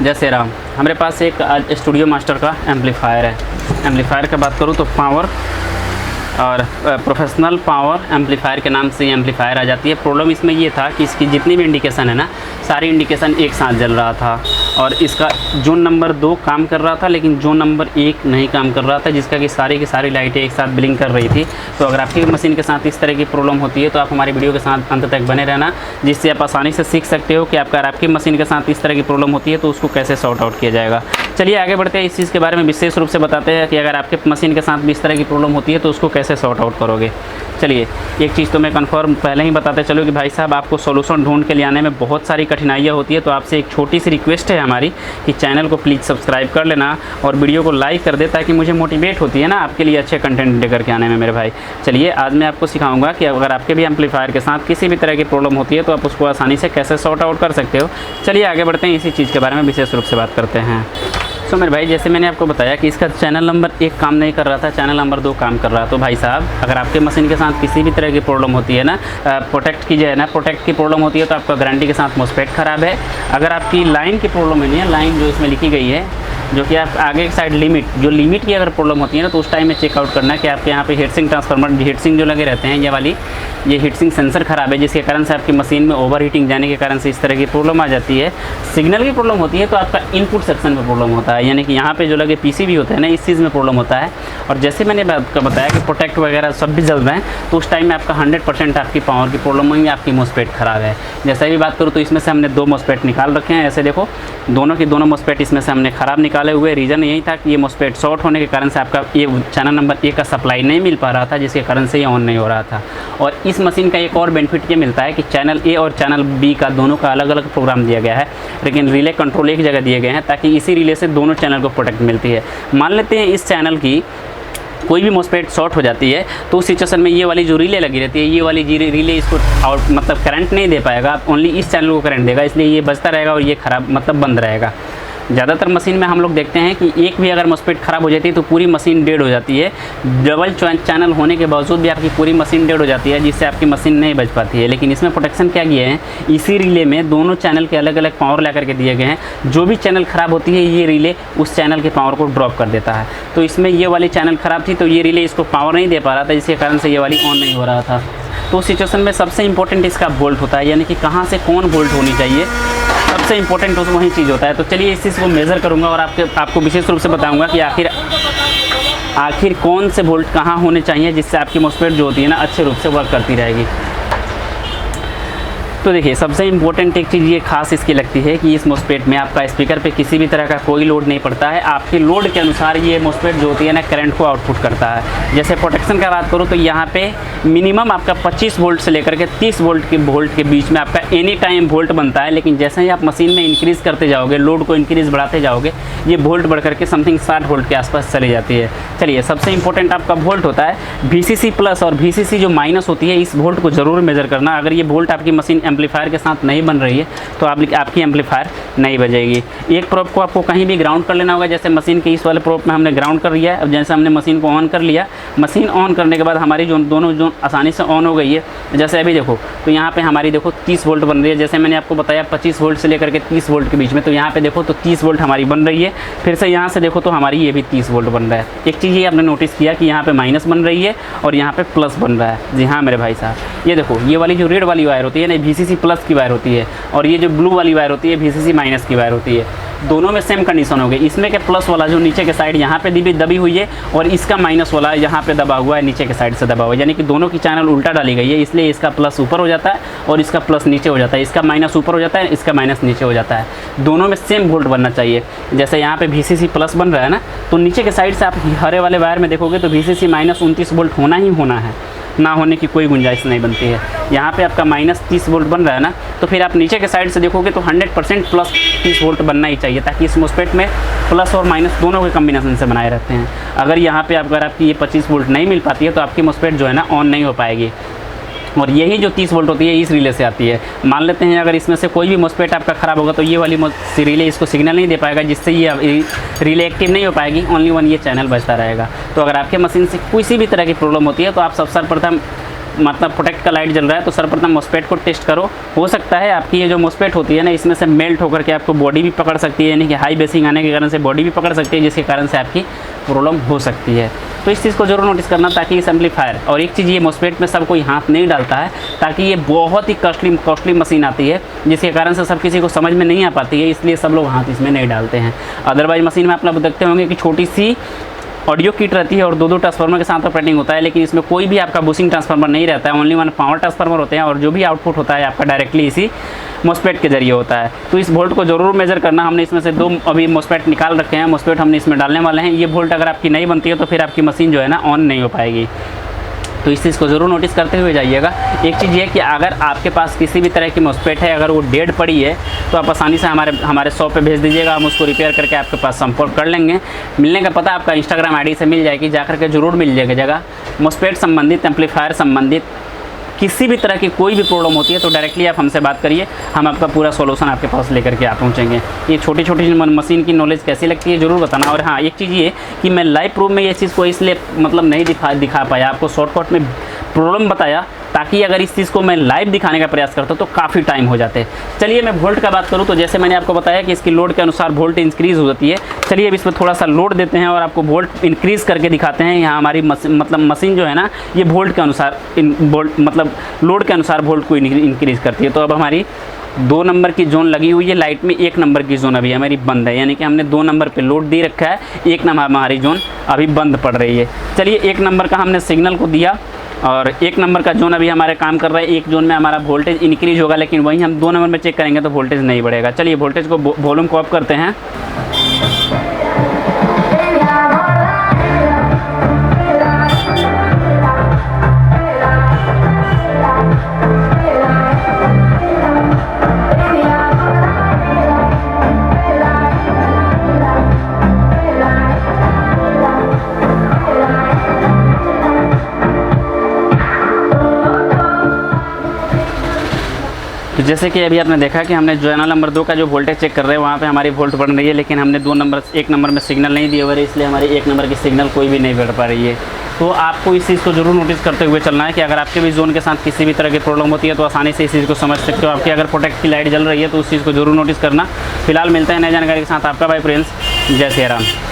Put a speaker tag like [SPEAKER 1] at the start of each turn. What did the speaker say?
[SPEAKER 1] जैसे राम हमारे पास एक स्टूडियो मास्टर का एम्पलीफायर है। एम्पलीफायर की बात करूँ तो पावर और प्रोफेशनल पावर एम्पलीफायर के नाम से ये एम्पलीफायर आ जाती है। प्रॉब्लम इसमें ये था कि इसकी जितनी भी इंडिकेशन है ना, सारी इंडिकेशन एक साथ जल रहा था और इसका जोन नंबर 2 काम कर रहा था लेकिन जोन नंबर 1 नहीं काम कर रहा था, जिसका कि सारी की सारी लाइटें एक साथ ब्लिंक कर रही थी। तो अगर आपकी मशीन के साथ इस तरह की प्रॉब्लम होती है तो आप हमारी वीडियो के साथ अंत तक बने रहना, जिससे आप आसानी से सीख सकते हो कि आपकी मशीन के साथ इस तरह की प्रॉब्लम होती है तो उसको कैसे सॉर्ट आउट किया जाएगा। चलिए आगे बढ़ते हैं, इस चीज़ के बारे में विशेष रूप से बताते हैं कि अगर आपके मशीन के साथ भी इस तरह की प्रॉब्लम होती है तो उसको कैसे सॉर्ट आउट करोगे। चलिए एक चीज़ तो मैं कन्फर्म पहले ही बताते चलो कि भाई साहब आपको सॉल्यूशन ढूंढ के ले आने में बहुत सारी कठिनाइयाँ होती है। तो आपसे एक छोटी सी रिक्वेस्ट है हमारी कि चैनल को प्लीज़ सब्सक्राइब कर लेना और वीडियो को लाइक कर दे, ताकि मुझे मोटिवेट होती है ना आपके लिए अच्छे कंटेंट लेकर के आने में मेरे भाई। चलिए आज मैं आपको सिखाऊंगा कि अगर आपके भी एम्पलीफायर के साथ किसी भी तरह की प्रॉब्लम होती है तो आप उसको आसानी से कैसे सॉर्ट आउट कर सकते हो। चलिए आगे बढ़ते हैं, इसी चीज़ के बारे में विशेष रूप से बात करते हैं। तो मेरे भाई जैसे मैंने आपको बताया कि इसका चैनल नंबर 1 काम नहीं कर रहा था, चैनल नंबर 2 काम कर रहा। तो भाई साहब अगर आपके मशीन के साथ किसी भी तरह की प्रॉब्लम होती है ना, प्रोटेक्ट की जाए ना, प्रोटेक्ट की प्रॉब्लम होती है तो आपका गारंटी के साथ मॉस्फेट ख़राब है। अगर आपकी लाइन की प्रॉब्लम नहीं है, लाइन जो इसमें लिखी गई है जो कि आप आगे की साइड लिमिट की अगर प्रॉब्लम होती है ना, तो उस टाइम में चेकआउट करना है कि आपके यहाँ पे हीटसिंक ट्रांसफार्मर हीटसिंक जो लगे रहते हैं ये हीटसिंक सेंसर ख़राब है, जिसके कारण से आपकी मशीन में ओवर हीटिंग जाने के कारण से इस तरह की प्रॉब्लम आ जाती है। सिग्नल की प्रॉब्लम होती है तो आपका इनपुट सेक्शन में प्रॉब्लम होता है, यानी कि यहाँ पे जो लगे पीसीबी होते हैं ना, इस चीज़ में प्रॉब्लम होता है। और जैसे मैंने आपको बताया कि प्रोटेक्ट वगैरह सब भी जल रहे हैं तो उस टाइम में आपका 100% आपकी पावर की प्रॉब्लम होगी, आपकी मॉस्फेट ख़राब है। जैसे भी बात करूँ तो इसमें से हमने 2 मॉस्फेट निकाल रखे हैं, ऐसे देखो दोनों की दोनों मॉस्फेट इसमें से हमने ख़राब निकाले हुए। रीज़न यही था कि ये मॉस्फेट शॉर्ट होने के कारण से आपका ये चैनल नंबर 1 का सप्लाई नहीं मिल पा रहा था, जिसके कारण से ये ऑन नहीं हो रहा था। और इस मशीन का एक और बेनिफिट ये मिलता है कि चैनल ए और चैनल बी का दोनों का अलग अलग प्रोग्राम दिया गया है, लेकिन रिले कंट्रोल एक जगह दिए गए हैं ताकि इसी रिले से दोनों चैनल को प्रोटेक्ट मिलती है। मान लेते हैं इस चैनल की कोई भी मॉस्फेट शॉर्ट हो जाती है तो उस सिचुएशन में ये वाली जो रिले लगी रहती है, ये वाली रिले इसको आउट मतलब करंट नहीं दे पाएगा, ओनली इस चैनल को करंट देगा, इसलिए ये बचता रहेगा और ये ख़राब मतलब बंद रहेगा। ज़्यादातर मशीन में हम लोग देखते हैं कि एक भी अगर मॉस्फेट ख़राब हो जाती है तो पूरी मशीन डेड हो जाती है। डबल चैनल होने के बावजूद भी आपकी पूरी मशीन डेड हो जाती है, जिससे आपकी मशीन नहीं बच पाती है। लेकिन इसमें प्रोटेक्शन क्या किए हैं, इसी रिले में दोनों चैनल के अलग अलग पावर ला करके दिए गए हैं। जो भी चैनल ख़राब होती है ये रिले उस चैनल के पावर को ड्रॉप कर देता है। तो इसमें ये वाली चैनल ख़राब थी तो ये रिले इसको पावर नहीं दे पा रहा था, जिसके कारण से ये वाली ऑन नहीं हो रहा था। तो उस सिचुएशन में सबसे इंपॉर्टेंट इसका वोल्ट होता है, यानी कि कहाँ से कौन वोल्ट होनी चाहिए, सबसे इंपॉर्टेंट उस वही चीज़ होता है। तो चलिए इस चीज़ को मेज़र करूँगा और आपको विशेष रूप से बताऊँगा कि आखिर कौन से वोल्ट कहाँ होने चाहिए, जिससे आपकी मॉस्फेट जो होती है ना अच्छे रूप से वर्क करती रहेगी। तो देखिए सबसे इम्पोर्टेंट एक चीज़ ये खास इसकी लगती है कि इस मॉस्फेट में आपका स्पीकर पे किसी भी तरह का कोई लोड नहीं पड़ता है। आपके लोड के अनुसार ये मॉस्फेट जो होती है ना करंट को आउटपुट करता है। जैसे प्रोटेक्शन का बात करूँ तो यहाँ पे मिनिमम आपका 25 वोल्ट से लेकर के 30 वोल्ट के बीच में आपका एनी टाइम वोल्ट बनता है। लेकिन जैसे ही आप मशीन में इंक्रीज़ करते जाओगे, लोड को इंक्रीज़ बढ़ाते जाओगे, ये वोल्ट बढ़ करके समथिंग 60 वोल्ट के आसपास चली जाती है। चलिए सबसे इंपॉर्टेंट आपका वोल्ट होता है VCC प्लस और VCC जो माइनस होती है, इस वोल्ट को ज़रूर मेज़र करना। अगर ये वोल्ट आपकी मशीन एम्पलीफायर के साथ नहीं बन रही है तो आपकी एम्पलीफायर नहीं बजेगी। एक प्रोब को आपको कहीं भी ग्राउंड कर लेना होगा, जैसे मशीन के इस वाले प्रोब में हमने ग्राउंड कर लिया है। अब जैसे हमने मशीन को ऑन कर लिया, मशीन ऑन करने के बाद हमारी दोनों जोन आसानी से ऑन हो गई है। जैसे अभी देखो तो यहाँ पे हमारी देखो 30 वोल्ट बन रही है। जैसे मैंने आपको बताया 25 वोल्ट से लेकर के 30 वोल्ट के बीच में, तो यहाँ पे देखो तो 30 वोल्ट हमारी बन रही है। फिर से यहाँ से देखो तो हमारी ये भी 30 वोल्ट बन रहा है। एक चीज़ ये आपने नोटिस किया कि यहाँ पे माइनस बन रही है और यहाँ पे प्लस बन रहा है। जी हाँ मेरे भाई साहब, ये देखो ये वाली जो रेड वाली वायर होती है ना VCC प्लस की वायर होती है, और ये जो ब्लू वाली वायर होती है VCC माइनस की वायर होती है। दोनों में सेम कंडीशन हो गई। इसमें के प्लस वाला जो नीचे के साइड यहाँ पे दबी हुई है और इसका माइनस वाला यहाँ पे दबा हुआ है, नीचे के साइड से दबा हुआ है, यानी कि दोनों की चैनल उल्टा डाली गई है। इसलिए इसका प्लस ऊपर हो जाता है और इसका प्लस नीचे हो जाता है, इसका माइनस ऊपर हो जाता है, इसका माइनस नीचे हो जाता है। दोनों में सेम वोल्ट बनना चाहिए। जैसे यहाँ पे VCC प्लस बन रहा है ना, तो नीचे के साइड से आप हरे वाले वायर में देखोगे तो VCC माइनस 29 वोल्ट होना ही होना है, ना होने की कोई गुंजाइश नहीं बनती है। यहाँ पे आपका माइनस 30 वोल्ट बन रहा है ना, तो फिर आप नीचे के साइड से देखोगे तो 100% प्लस 30 वोल्ट बनना ही चाहिए, ताकि इस मॉस्फेट में प्लस और माइनस दोनों के कम्बिनेशन से बनाए रहते हैं। अगर यहाँ पे अगर आपकी ये 25 वोल्ट नहीं मिल पाती है तो आपकी मॉस्फेट जो है ना ऑन नहीं हो पाएगी। और यही जो 30 वोल्ट होती है इस रिले से आती है। मान लेते हैं अगर इसमें से कोई भी मॉस्फेट आपका ख़राब होगा तो ये वाली रिले इसको सिग्नल नहीं दे पाएगा, जिससे ये रिले एक्टिव नहीं हो पाएगी, ओनली वन ये चैनल बचता रहेगा। तो अगर आपके मशीन से किसी भी तरह की प्रॉब्लम होती है तो आप सबसे प्रथम मतलब प्रोटेक्ट का लाइट जल रहा है तो सर्वप्रथम मॉस्फेट को टेस्ट करो। हो सकता है आपकी ये जो मॉस्फेट होती है ना, इसमें से मेल्ट होकर के आपको बॉडी भी पकड़ सकती है, यानी कि हाई बेसिंग आने के कारण से बॉडी भी पकड़ सकती है, जिसके कारण से आपकी प्रॉब्लम हो सकती है। तो इस चीज़ को जरूर नोटिस करना, ताकि इस एम्पलीफायर, और एक चीज़ ये मॉस्फेट में सब कोई हाथ नहीं डालता है, ताकि ये बहुत ही कॉस्टली मशीन आती है, जिसके कारण से सब किसी को समझ में नहीं आ पाती है, इसलिए सब लोग हाथ इसमें नहीं डालते हैं। अदरवाइज मशीन में आप लोग देखते होंगे कि छोटी सी ऑडियो किट रहती है और 2 ट्रांसफार्मर के साथ ऑपरेटिंग होता है, लेकिन इसमें कोई भी आपका बूस्टिंग ट्रांसफार्मर नहीं रहता है, ओनली 1 पावर ट्रांसफार्मर होते हैं, और जो भी आउटपुट होता है आपका डायरेक्टली इसी मॉस्फेट के जरिए होता है। तो इस वोल्ट को जरूर मेजर करना। हमने इसमें से 2 अभी मॉस्फेट निकाल रखे हैं, मॉस्फेट हमने इसमें डालने वाले हैं। ये वोल्ट अगर आपकी नहीं बनती है तो फिर आपकी मशीन जो है ना ऑन नहीं हो पाएगी, तो इस चीज़ को ज़रूर नोटिस करते हुए जाइएगा। एक चीज़ ये कि अगर आपके पास किसी भी तरह की मॉस्फेट है, अगर वो डेड पड़ी है, तो आप आसानी से हमारे शॉप पे भेज दीजिएगा, हम उसको रिपेयर करके आपके पास संपर्क कर लेंगे। मिलने का पता आपका इंस्टाग्राम आईडी से मिल जाएगी, जाकर के ज़रूर मिल जाएगी जगह। मॉस्फेट संबंधित, एम्पलीफायर संबंधित किसी भी तरह की कोई भी प्रॉब्लम होती है तो डायरेक्टली आप हमसे बात करिए, हम आपका पूरा सॉल्यूशन आपके पास लेकर के आप पहुँचेंगे। ये छोटी छोटी मशीन की नॉलेज कैसी लगती है ज़रूर बताना। और हाँ, एक चीज़ ये कि मैं लाइव प्रूफ में ये चीज़ को इसलिए मतलब नहीं दिखा पाया, आपको शॉर्टकट में प्रॉब्लम बताया, ताकि अगर इस चीज़ को मैं लाइव दिखाने का प्रयास करता तो काफ़ी टाइम हो जाते। चलिए मैं वोल्ट का बात करूँ तो जैसे मैंने आपको बताया कि इसकी लोड के अनुसार वोल्ट इंक्रीज़ हो जाती है। चलिए अब इसमें थोड़ा सा लोड देते हैं और आपको वोल्ट इंक्रीज़ करके दिखाते हैं। यहाँ हमारी मशीन जो है ना, ये वोल्ट के अनुसार मतलब लोड के अनुसार वोल्ट को इंक्रीज़ करती है। तो अब हमारी 2 नंबर की जोन लगी हुई है लाइट में, 1 नंबर की जोन अभी हमारी बंद है, यानी कि हमने 2 नंबर पे लोड दे रखा है, 1 नंबर हमारी जोन अभी बंद पड़ रही है। चलिए 1 नंबर का हमने सिग्नल को दिया और 1 नंबर का जोन अभी हमारे काम कर रहा है। 1 जोन में हमारा वोल्टेज इंक्रीज होगा, लेकिन वहीं हम 2 नंबर में चेक करेंगे तो वोल्टेज नहीं बढ़ेगा। चलिए वोल्टेज को वॉल्यूम को ऑफ करते हैं। तो जैसे कि अभी आपने देखा कि हमने चैनल नंबर 2 का जो वोल्टेज चेक कर रहे हैं, वहाँ पे हमारी वोल्ट बढ़ रही है, लेकिन हमने 1 नंबर में सिग्नल नहीं दिए हुए, इसलिए हमारी 1 नंबर की सिग्नल कोई भी नहीं बढ़ पा रही है। तो आपको इस चीज़ को जरूर नोटिस करते हुए चलना है कि अगर आपके भी जोन के साथ किसी भी तरह की प्रॉब्लम होती है तो आसानी से इस चीज़ को समझ सकते हो। आपकी अगर प्रोटेक्ट की लाइट जल रही है तो उस चीज़ को जरूर नोटिस करना। फिलहाल मिलते हैं नई जानकारी के साथ, आपका भाई प्रिंस। जय श्री राम।